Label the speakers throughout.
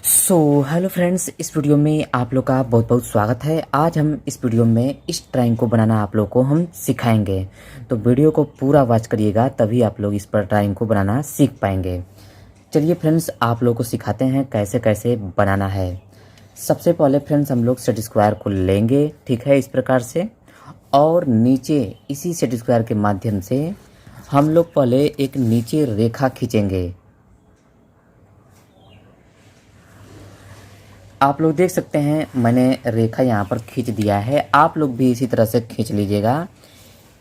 Speaker 1: Hello friends, इस video में आप लोग का बहुत बहुत स्वागत है। आज हम इस वीडियो में इस ड्राइंग को बनाना आप लोग को हम सिखाएंगे। तो वीडियो को पूरा वॉच करिएगा, तभी आप लोग इस पर ड्राइंग को बनाना सीख पाएंगे। चलिए फ्रेंड्स, आप लोग को सिखाते हैं कैसे कैसे बनाना है। सबसे पहले फ्रेंड्स हम लोग सेट स्क्वायर को लेंगे, ठीक है, इस प्रकार से। और नीचे इसी सेट स्क्वायर के माध्यम से हम लोग पहले एक नीचे रेखा खींचेंगे। आप लोग देख सकते हैं मैंने रेखा यहाँ पर खींच दिया है, आप लोग भी इसी तरह से खींच लीजिएगा।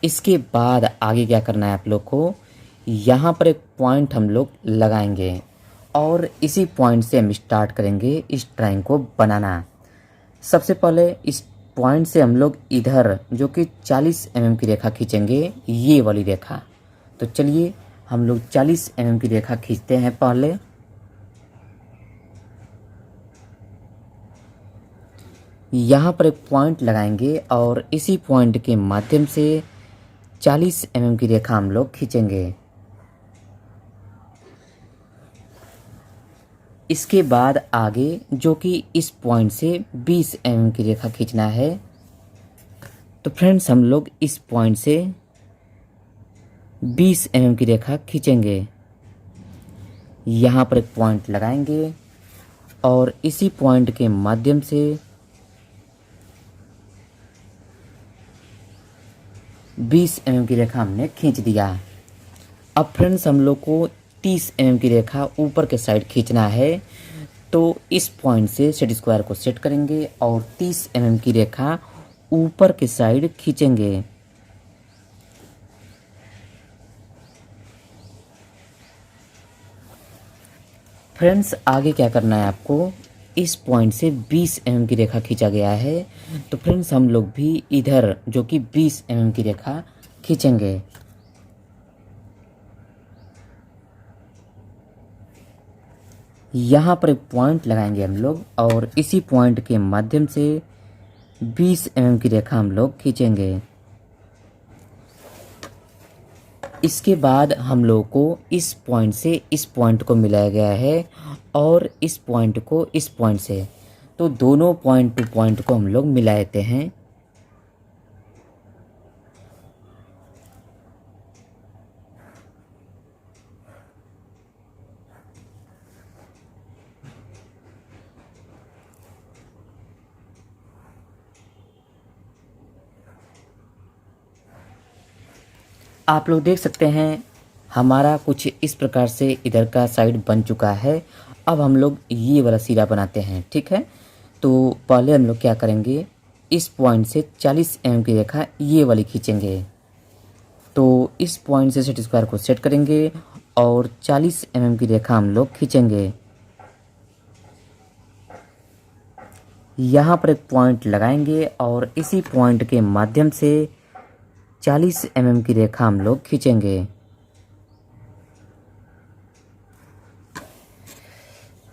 Speaker 1: इसके बाद आगे क्या करना है आप लोग को, यहाँ पर एक पॉइंट हम लोग लगाएंगे और इसी पॉइंट से हम स्टार्ट करेंगे इस ड्राइंग को बनाना। सबसे पहले इस पॉइंट से हम लोग इधर जो कि 40 mm की रेखा खींचेंगे, ये वाली रेखा। तो चलिए हम लोग 40 mm की रेखा खींचते हैं। पहले यहाँ पर एक पॉइंट लगाएंगे और इसी पॉइंट के माध्यम से 40 mm की रेखा हम लोग खींचेंगे। इसके बाद आगे जो कि इस पॉइंट से 20 mm की रेखा खींचना है। तो फ्रेंड्स हम लोग इस पॉइंट से 20 mm की रेखा खींचेंगे। यहाँ पर एक पॉइंट लगाएंगे और इसी पॉइंट के माध्यम से 20 mm की रेखा हमने खींच दिया। अब फ्रेंड्स हम लोग को 30 mm की रेखा ऊपर के साइड खींचना है। तो इस पॉइंट से सेट स्क्वायर को सेट करेंगे और 30 mm की रेखा ऊपर के साइड खींचेंगे। फ्रेंड्स आगे क्या करना है आपको, इस पॉइंट से 20 mm की रेखा खींचा गया है। तो फ्रेंड्स हम लोग भी इधर जो कि 20 mm की रेखा खींचेंगे। यहाँ पर एक पॉइंट लगाएंगे हम लोग और इसी पॉइंट के माध्यम से 20 mm की रेखा हम लोग खींचेंगे। इसके बाद हम लोगों को इस पॉइंट से इस पॉइंट को मिलाया गया है और इस पॉइंट को इस पॉइंट से, तो दोनों पॉइंट टू पॉइंट को हम लोग मिला देते हैं। आप लोग देख सकते हैं हमारा कुछ इस प्रकार से इधर का साइड बन चुका है। अब हम लोग ये वाला सिरा बनाते हैं, ठीक है। तो पहले हम लोग क्या करेंगे, इस पॉइंट से 40 mm की रेखा ये वाली खींचेंगे। तो इस पॉइंट से सेट स्क्वायर को सेट करेंगे और 40 mm की रेखा हम लोग खींचेंगे। यहाँ पर एक पॉइंट लगाएंगे और इसी पॉइंट के माध्यम से 40 mm की रेखा हम लोग खींचेंगे।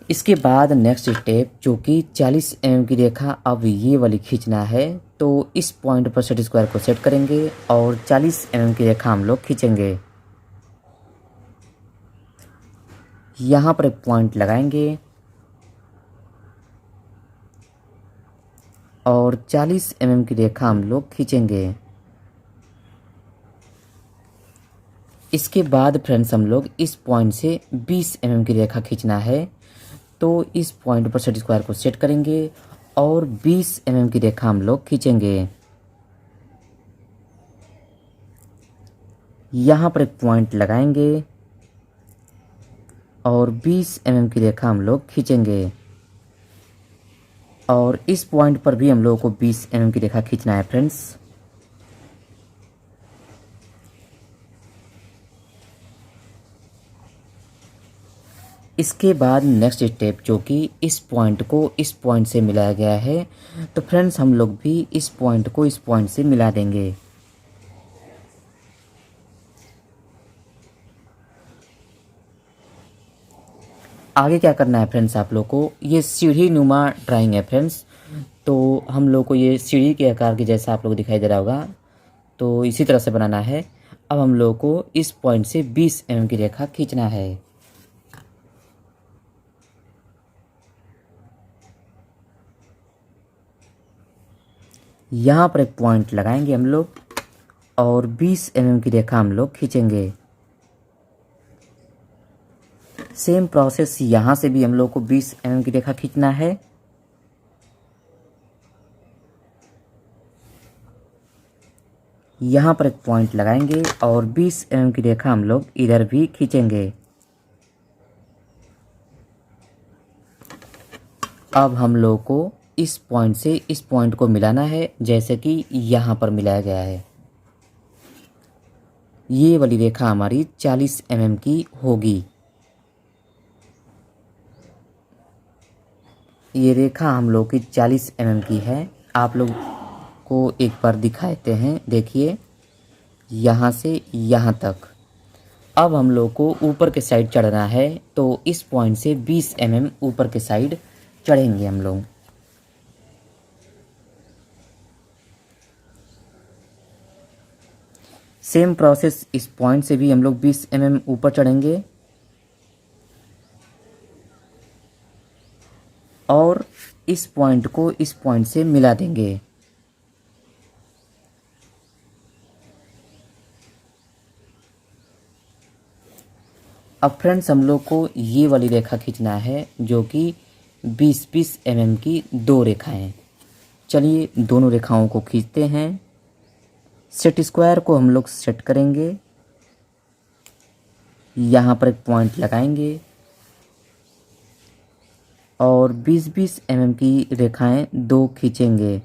Speaker 1: इसके बाद नेक्स्ट स्टेप जो कि 40 mm की रेखा अब ये वाली खींचना है। तो इस पॉइंट पर सेट स्क्वायर को सेट करेंगे और 40 mm की रेखा हम लोग खींचेंगे। यहाँ पर एक पॉइंट लगाएंगे और 40 mm की रेखा हम लोग खींचेंगे। इसके बाद फ्रेंड्स हम लोग इस पॉइंट से 20 mm की रेखा खींचना है। तो इस पॉइंट पर सेट स्क्वायर को सेट करेंगे और 20 mm की रेखा हम लोग खींचेंगे। यहाँ पर एक पॉइंट लगाएंगे और 20 mm की रेखा हम लोग खींचेंगे। और इस पॉइंट पर भी हम लोगों को 20 mm की रेखा खींचना है फ्रेंड्स। इसके बाद नेक्स्ट स्टेप जो कि इस पॉइंट को इस पॉइंट से मिलाया गया है। तो फ्रेंड्स हम लोग भी इस पॉइंट को इस पॉइंट से मिला देंगे। आगे क्या करना है फ्रेंड्स, आप लोग को ये सीढ़ी नुमा ड्राइंग है फ्रेंड्स। तो हम लोग को ये सीढ़ी के आकार की जैसा आप लोग दिखाई दे रहा होगा, तो इसी तरह से बनाना है। अब हम लोग को इस पॉइंट से 20 mm की रेखा खींचना है। यहाँ पर एक पॉइंट लगाएंगे हम लोग और 20 mm की रेखा हम लोग खींचेंगे। सेम प्रोसेस यहाँ से भी हम लोग को 20 mm की रेखा खींचना है। यहाँ पर एक पॉइंट लगाएंगे और 20 mm की रेखा हम लोग इधर भी खींचेंगे। अब हम लोग को इस पॉइंट से इस पॉइंट को मिलाना है, जैसे कि यहाँ पर मिलाया गया है। ये वाली रेखा हमारी 40 mm की होगी। ये रेखा हम लोग की 40 mm की है। आप लोग को एक बार दिखाते हैं, देखिए यहाँ से यहाँ तक। अब हम लोग को ऊपर के साइड चढ़ना है, तो इस पॉइंट से 20 mm ऊपर के साइड चढ़ेंगे हम लोग। सेम प्रोसेस इस पॉइंट से भी हम लोग 20 mm ऊपर चढ़ेंगे और इस पॉइंट को इस पॉइंट से मिला देंगे। अब फ्रेंड्स हम लोग को ये वाली रेखा खींचना है, जो कि 20-20 mm की दो रेखाएं। चलिए दोनों रेखाओं को खींचते हैं। सेट स्क्वायर को हम लोग सेट करेंगे। यहाँ पर एक पॉइंट लगाएंगे और 20-20 mm की रेखाएं दो खींचेंगे।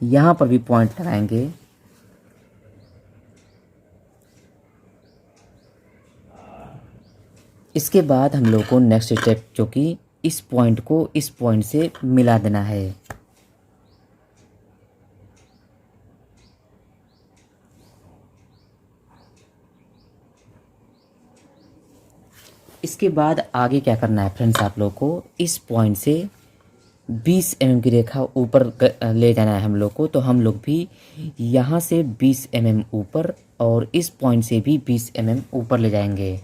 Speaker 1: यहाँ पर भी पॉइंट लगाएंगे। इसके बाद हम लोग को नेक्स्ट स्टेप, जो कि इस पॉइंट को इस पॉइंट से मिला देना है। इसके बाद आगे क्या करना है फ्रेंड्स, आप लोग को इस पॉइंट से 20 mm की रेखा ऊपर ले जाना है हम लोग को। तो हम लोग भी यहाँ से 20 mm ऊपर और इस पॉइंट से भी 20 mm ऊपर ले जाएंगे।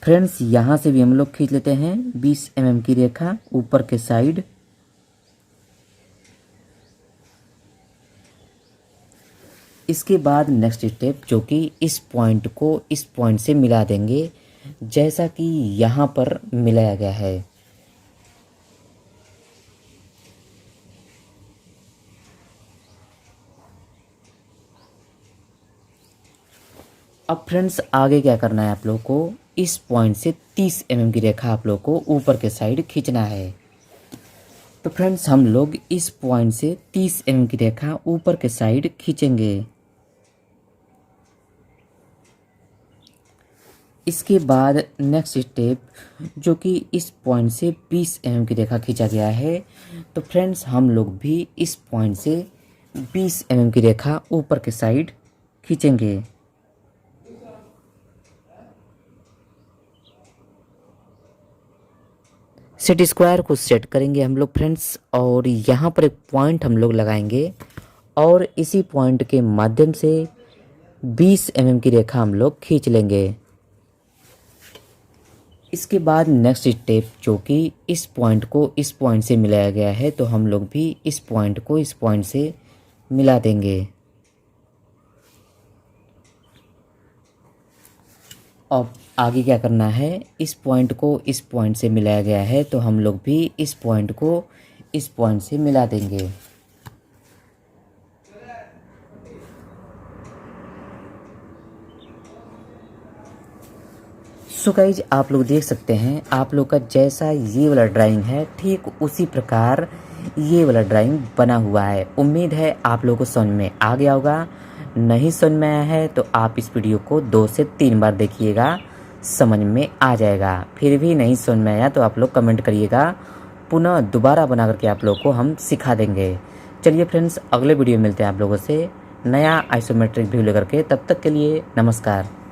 Speaker 1: फ्रेंड्स यहाँ से भी हम लोग खींच लेते हैं 20 mm की रेखा ऊपर के साइड। इसके बाद नेक्स्ट स्टेप, जो कि इस पॉइंट को इस पॉइंट से मिला देंगे, जैसा कि यहाँ पर मिलाया गया है। अब फ्रेंड्स आगे क्या करना है आप लोग को, इस पॉइंट से 30 mm की रेखा आप लोग को ऊपर के साइड खींचना है। तो फ्रेंड्स हम लोग इस पॉइंट से 30 mm की रेखा ऊपर के साइड खींचेंगे। इसके बाद नेक्स्ट स्टेप, जो कि इस पॉइंट से 20 mm की रेखा खींचा गया है, तो फ्रेंड्स हम लोग भी इस पॉइंट से 20 mm की रेखा ऊपर के साइड खींचेंगे। सेट स्क्वायर को सेट करेंगे हम लोग फ्रेंड्स और यहाँ पर एक पॉइंट हम लोग लगाएंगे और इसी पॉइंट के माध्यम से 20 mm की रेखा हम लोग खींच लेंगे। इसके बाद नेक्स्ट स्टेप, जो कि इस पॉइंट को इस पॉइंट से मिलाया गया है, तो हम लोग भी इस पॉइंट को इस पॉइंट से मिला देंगे। अब आगे क्या करना है, इस पॉइंट को इस पॉइंट से मिलाया गया है, तो हम लोग भी इस पॉइंट को इस पॉइंट से मिला देंगे। सो गाइज आप लोग देख सकते हैं, आप लोग का जैसा ये वाला ड्राइंग है, ठीक उसी प्रकार ये वाला ड्राइंग बना हुआ है। उम्मीद है आप लोगों को समझ में आ गया होगा। नहीं समझ में आया है तो आप इस वीडियो को 2 से 3 बार देखिएगा, समझ में आ जाएगा। फिर भी नहीं समझ में आया तो आप लोग कमेंट करिएगा, पुनः दोबारा बना करके आप लोग को हम सिखा देंगे। चलिए फ्रेंड्स, अगले वीडियो में मिलते हैं आप लोगों से नया आइसोमेट्रिक व्यू लेकर के। तब तक के लिए नमस्कार।